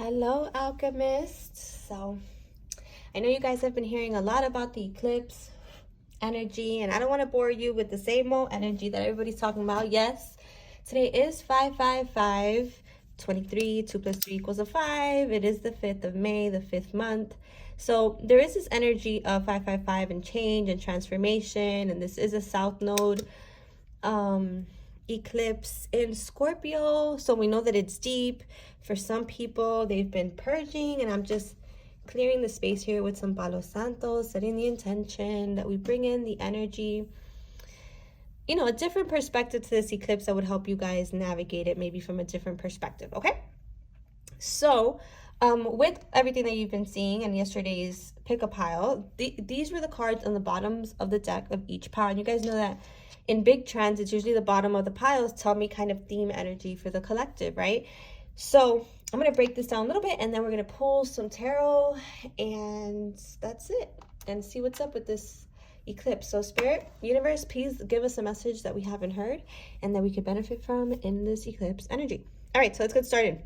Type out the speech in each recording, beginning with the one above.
Hello, alchemists. So, I know you guys have been hearing a lot about the eclipse energy, and I don't want to bore you with the same old energy that everybody's talking about. Yes, today is 555 23. 2 plus 3 equals a 5. It is the 5th of May, the 5th month. So, there is this energy of 555 and change and transformation, and this is a south node eclipse in Scorpio, so we know that it's deep. For some people, they've been purging, and I'm just clearing the space here with some Palo Santo, setting the intention that we bring in the energy, a different perspective to this eclipse that would help you guys navigate it maybe from a different perspective. Okay, so with everything that you've been seeing in yesterday's pick a pile, these were the cards on the bottoms of the deck of each pile, and you guys know that in big trends, it's usually the bottom of the piles tell me kind of theme energy for the collective, right? So I'm going to break this down a little bit, and then we're going to pull some tarot, and that's it, and see what's up with this eclipse. So Spirit, Universe, please give us a message that we haven't heard and that we could benefit from in this eclipse energy. All right, so let's get started.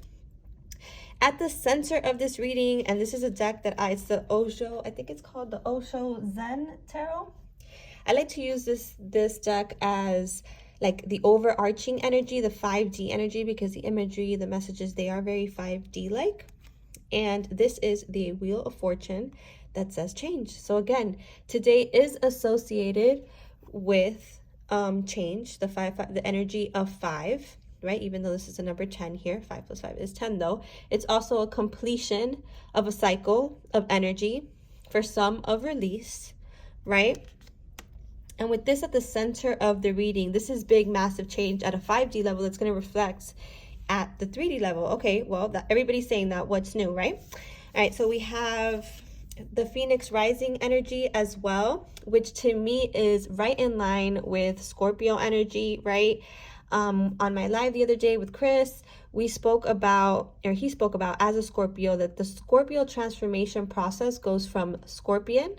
At the center of this reading, and this is a deck that it's the Xoxo, I think it's called the Xoxo Zen Tarot. I like to use this deck as like the overarching energy, the 5D energy, because the imagery, the messages, they are very 5D like. And this is the Wheel of Fortune that says change. So again, today is associated with change, the energy of 5, right? Even though this is a number 10 here, 5 plus 5 is 10 though. It's also a completion of a cycle of energy, for some of release, right? And with this at the center of the reading, this is big, massive change at a 5D level that's going to reflect at the 3D level. Okay, well, everybody's saying that. What's new, right? All right, so we have the Phoenix rising energy as well, which to me is right in line with Scorpio energy, right? On my live the other day with Chris, he spoke about as a Scorpio that the Scorpio transformation process goes from Scorpion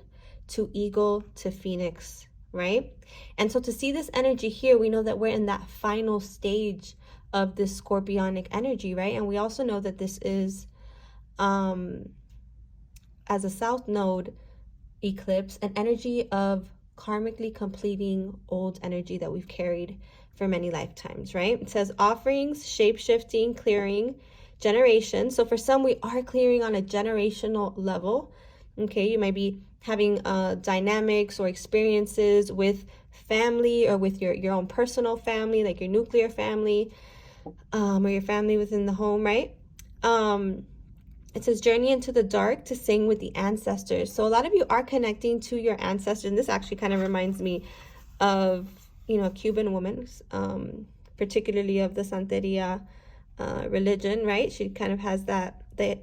to Eagle to Phoenix, right? And so to see this energy here, we know that we're in that final stage of this scorpionic energy, right? And we also know that this is as a south node eclipse, an energy of karmically completing old energy that we've carried for many lifetimes, right? It says offerings, shape-shifting, clearing, generation. So for some, we are clearing on a generational level. Okay, you might be having dynamics or experiences with family or with your own personal family, like your nuclear family, or your family within the home, right? It says journey into the dark to sing with the ancestors. So a lot of you are connecting to your ancestors, and this actually kind of reminds me of, Cuban women, particularly of the Santeria religion, right? She kind of has that, the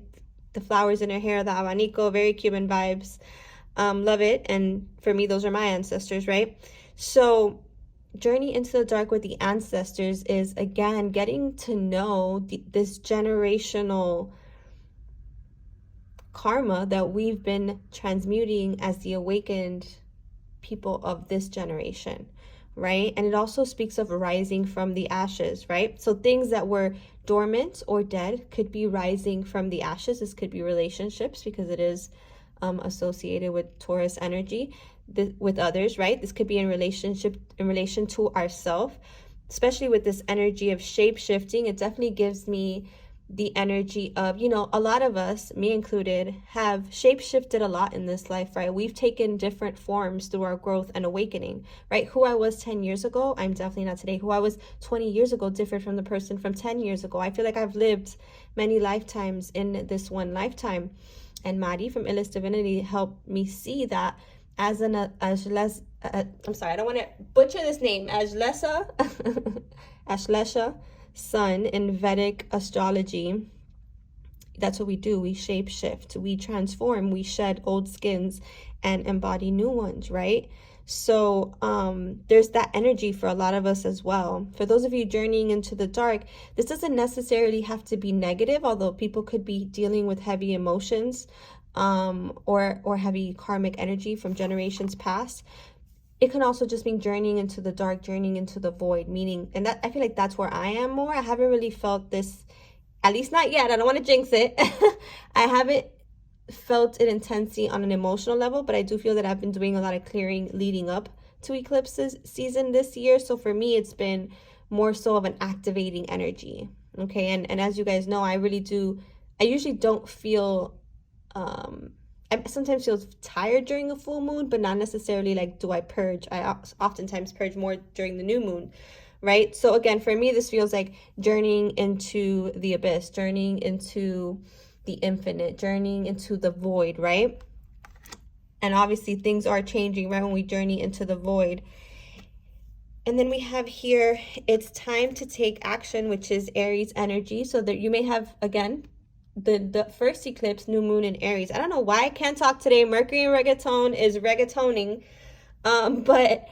flowers in her hair, the abanico, very Cuban vibes. Love it. And for me, those are my ancestors, right? So journey into the dark with the ancestors is, again, getting to know this generational karma that we've been transmuting as the awakened people of this generation, right? And it also speaks of rising from the ashes, right? So things that were dormant or dead could be rising from the ashes. This could be relationships, because it is associated with Taurus energy, with others, right? This could be in relation to ourselves, especially with this energy of shape shifting. It definitely gives me the energy of, a lot of us, me included, have shape shifted a lot in this life, right? We've taken different forms through our growth and awakening, right? Who I was 10 years ago, I'm definitely not today. Who I was 20 years ago, different from the person from 10 years ago. I feel like I've lived many lifetimes in this one lifetime. And Madi from Illis Divinity helped me see that I'm sorry, I don't want to butcher this name, Ashlesha Sun in Vedic astrology. That's what we do. We shape shift, we transform, we shed old skins and embody new ones, right? So there's that energy for a lot of us as well. For those of you journeying into the dark, this doesn't necessarily have to be negative, although people could be dealing with heavy emotions or heavy karmic energy from generations past. It can also just mean journeying into the dark, journeying into the void, meaning, and that I feel like that's where I am more. I haven't really felt this At least not yet. I don't want to jinx it. I haven't felt it intensely on an emotional level, but I do feel that I've been doing a lot of clearing leading up to eclipses season this year. So for me, it's been more so of an activating energy. Okay. And as you guys know, I usually don't feel, I sometimes feel tired during a full moon, but not necessarily like, do I purge? I oftentimes purge more during the new moon, right? So again, for me, this feels like journeying into the abyss, journeying into the infinite, journeying into the void, right? And obviously things are changing right when we journey into the void. And then we have here, it's time to take action, which is Aries energy. So that you may have, again, the first eclipse, new moon in Aries. I don't know why I can't talk today. Mercury in reggaeton is reggaetoning. But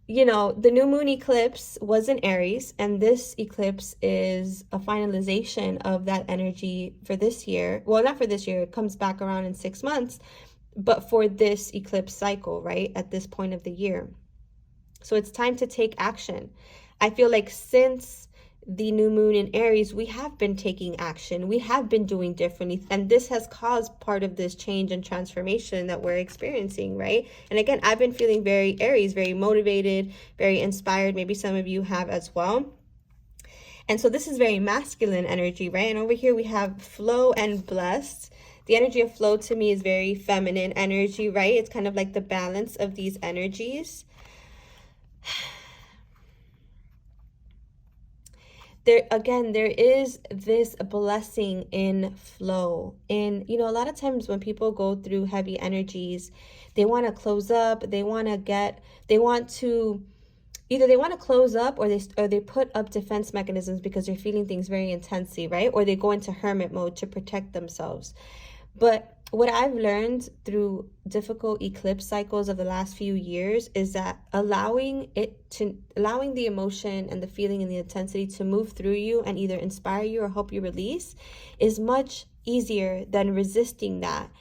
you know, the new moon eclipse was in Aries, and this eclipse is a finalization of that energy for this year. Well, not for this year, it comes back around in 6 months, but for this eclipse cycle, right, at this point of the year. So it's time to take action. I feel like since the new moon in Aries, we have been taking action. We have been doing differently. And this has caused part of this change and transformation that we're experiencing, right? And again, I've been feeling very Aries, very motivated, very inspired. Maybe some of you have as well. And so this is very masculine energy, right? And over here we have flow and blessed. The energy of flow to me is very feminine energy, right? It's kind of like the balance of these energies. There is this blessing in flow. And, you know, a lot of times when people go through heavy energies, they want to close up, either they want to close up, or they put up defense mechanisms because they're feeling things very intensely, right? Or they go into hermit mode to protect themselves. But what I've learned through difficult eclipse cycles of the last few years is that allowing the emotion and the feeling and the intensity to move through you and either inspire you or help you release is much easier than resisting that,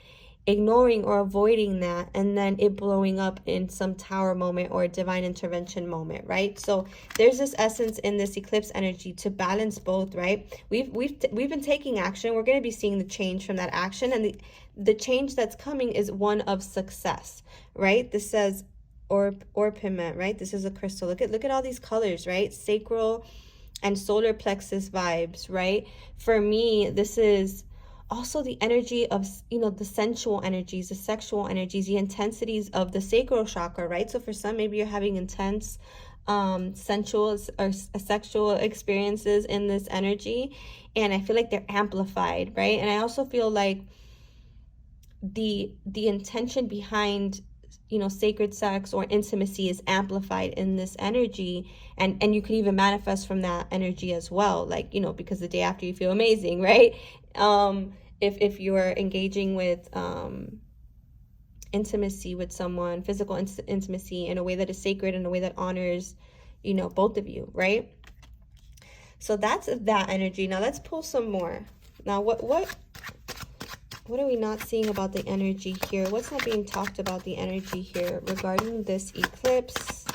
ignoring or avoiding that, and then it blowing up in some tower moment or a divine intervention moment, right? So there's this essence in this eclipse energy to balance both, right? We've been taking action. We're going to be seeing the change from that action, and the change that's coming is one of success, right? This says orpiment, right? This is a crystal. Look at all these colors, right? Sacral and solar plexus vibes, right? For me, this is also the energy of, you know, the sensual energies, the sexual energies, the intensities of the sacral chakra, right? So for some, maybe you're having intense sensual or sexual experiences in this energy, and I feel like they're amplified, right? And I also feel like the intention behind, you know, sacred sex or intimacy is amplified in this energy, and you could even manifest from that energy as well, like, you know, because the day after you feel amazing, right? If you're engaging with intimacy with someone, physical intimacy in a way that is sacred, in a way that honors, you know, both of you, right? So that's that energy. Now let's pull some more. Now what are we not seeing about the energy here? What's not being talked about the energy here regarding this eclipse?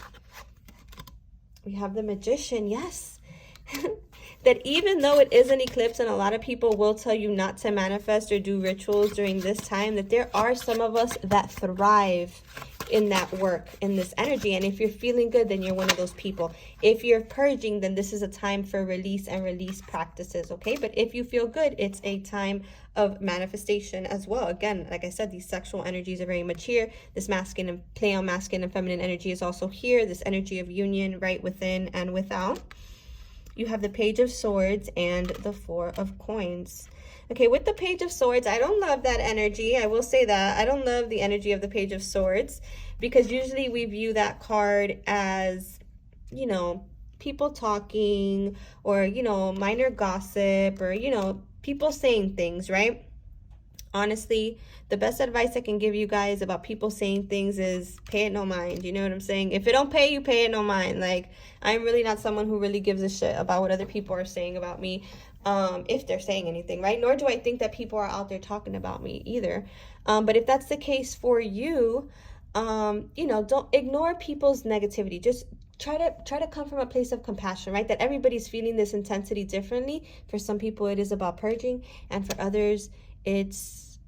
We have the Magician, yes. That even though it is an eclipse, and a lot of people will tell you not to manifest or do rituals during this time, that there are some of us that thrive in that work, in this energy. And if you're feeling good, then you're one of those people. If you're purging, then this is a time for release and release practices, okay? But if you feel good, it's a time of manifestation as well. Again, like I said, these sexual energies are very much here. This masculine and play on masculine and feminine energy is also here. This energy of union right within and without. You have the Page of Swords and the Four of Coins. Okay, with the Page of Swords, I don't love that energy. I will say that. I don't love the energy of the Page of Swords, because usually we view that card as, you know, people talking, or, you know, minor gossip, or, you know, people saying things, right? Honestly, the best advice I can give you guys about people saying things is pay it no mind. You know what I'm saying? If it don't pay you, pay it no mind. Like, I'm really not someone who really gives a shit about what other people are saying about me, if they're saying anything, right? Nor do I think that people are out there talking about me either. But if that's the case for you, you know, don't ignore people's negativity. Just try to come from a place of compassion, right? That everybody's feeling this intensity differently. For some people it is about purging, and for others it's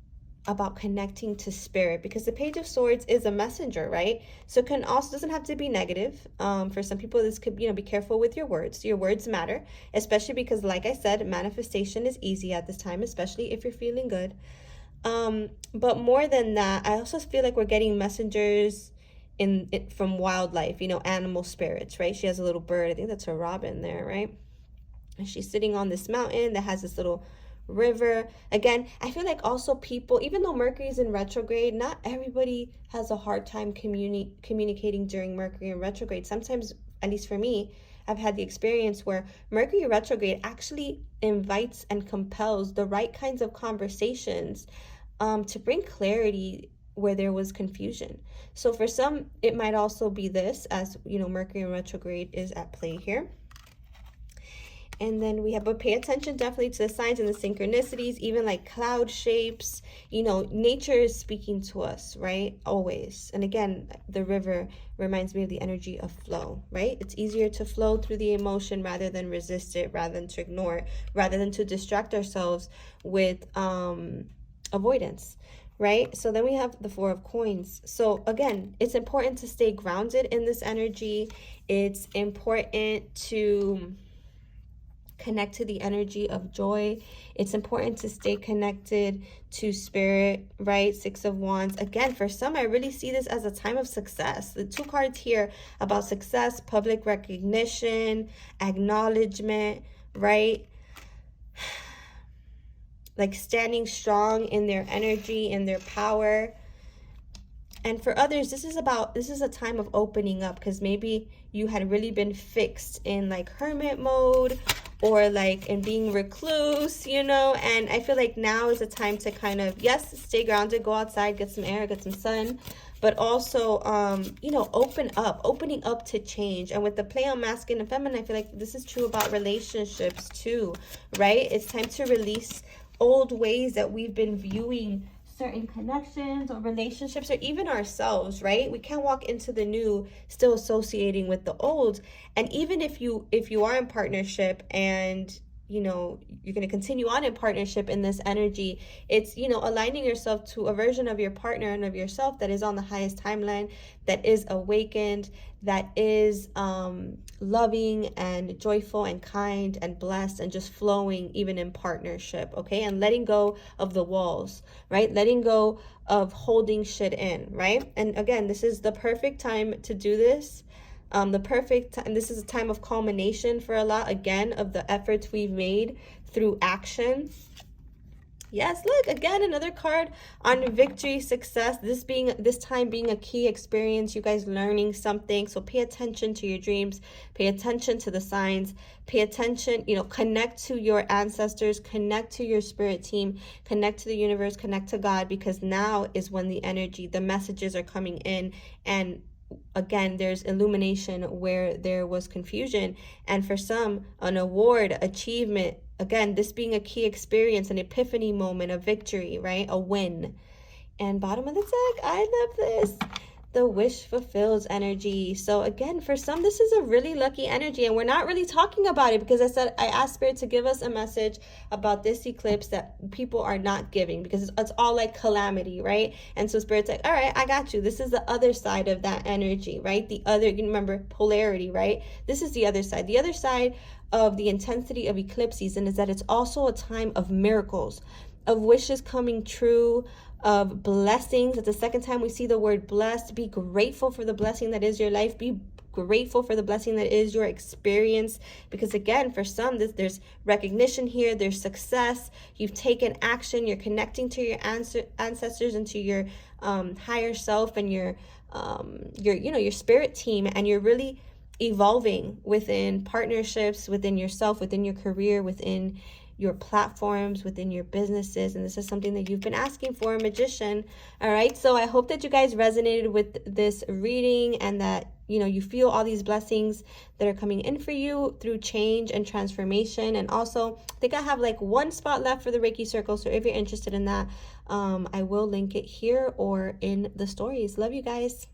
about connecting to spirit, because the Page of Swords is a messenger, right? So it can also, doesn't have to be negative. For some people this could, be careful with your words. Your words matter, especially because, like I said, manifestation is easy at this time, especially if you're feeling good. But more than that, I also feel like we're getting messengers in it from wildlife, animal spirits, right? She has a little bird, I think that's a robin there, right? And she's sitting on this mountain that has this little river. Again, I feel like also people, even though Mercury is in retrograde, not everybody has a hard time communicating during Mercury in retrograde. Sometimes, at least for me, I've had the experience where Mercury retrograde actually invites and compels the right kinds of conversations to bring clarity where there was confusion. So for some, it might also be this, as Mercury in retrograde is at play here. And then we have, but pay attention definitely to the signs and the synchronicities, even like cloud shapes. Nature is speaking to us, right? Always. And again, the river reminds me of the energy of flow, right? It's easier to flow through the emotion rather than resist it, rather than to ignore it, rather than to distract ourselves with avoidance, right? So then we have the Four of Coins. So again, it's important to stay grounded in this energy. It's important to connect to the energy of joy. It's important to stay connected to spirit, right? Six of Wands. Again, for some, I really see this as a time of success. The two cards here about success, public recognition, acknowledgement, right? Like standing strong in their energy, in their power. And for others, this is a time of opening up, because maybe you had really been fixed in like hermit mode, or like in being recluse, and I feel like now is a time to kind of, yes, stay grounded, go outside, get some air, get some sun, but also, opening up to change. And with the play on masculine and feminine, I feel like this is true about relationships too, right? It's time to release old ways that we've been viewing certain connections or relationships, or even ourselves, right? We can't walk into the new still associating with the old. And even if you are in partnership and you're going to continue on in partnership in this energy, it's aligning yourself to a version of your partner and of yourself that is on the highest timeline, that is awakened, that is loving and joyful and kind and blessed and just flowing even in partnership, okay? And letting go of the walls, right? Letting go of holding shit in, right? And again, this is the perfect time to do this. The perfect time, this is a time of culmination for a lot, again, of the efforts we've made through action. Yes, look, again, another card on victory, success, this time being a key experience, you guys learning something. So pay attention to your dreams, pay attention to the signs, pay attention, connect to your ancestors, connect to your spirit team, connect to the universe, connect to God, because now is when the messages are coming in. And again, there's illumination where there was confusion, and for some, an award, achievement. Again, this being a key experience, an epiphany moment, a victory, right? A win. And bottom of the deck, I love this. The wish fulfills energy. So again, for some, this is a really lucky energy, and we're not really talking about it because I asked Spirit to give us a message about this eclipse that people are not giving, because it's all like calamity, right? And so Spirit's like, all right, I got you. This is the other side of that energy, right? The other, you remember polarity, right? This is the other side. The other side of the intensity of eclipse season is that it's also a time of miracles, of wishes coming true, of blessings. It's the second time we see the word blessed. Be grateful for the blessing that is your life. Be grateful for the blessing that is your experience, because again, for some, there's recognition here, there's success, you've taken action, you're connecting to your ancestors and to your higher self and your spirit team, and you're really evolving within partnerships, within yourself, within your career, within your platforms, within your businesses. And this is something that you've been asking for, Magician. All right, so I hope that you guys resonated with this reading, and that you feel all these blessings that are coming in for you through change and transformation. And also, I think I have like one spot left for the Reiki circle, so if you're interested in that, I will link it here or in the stories. Love you guys.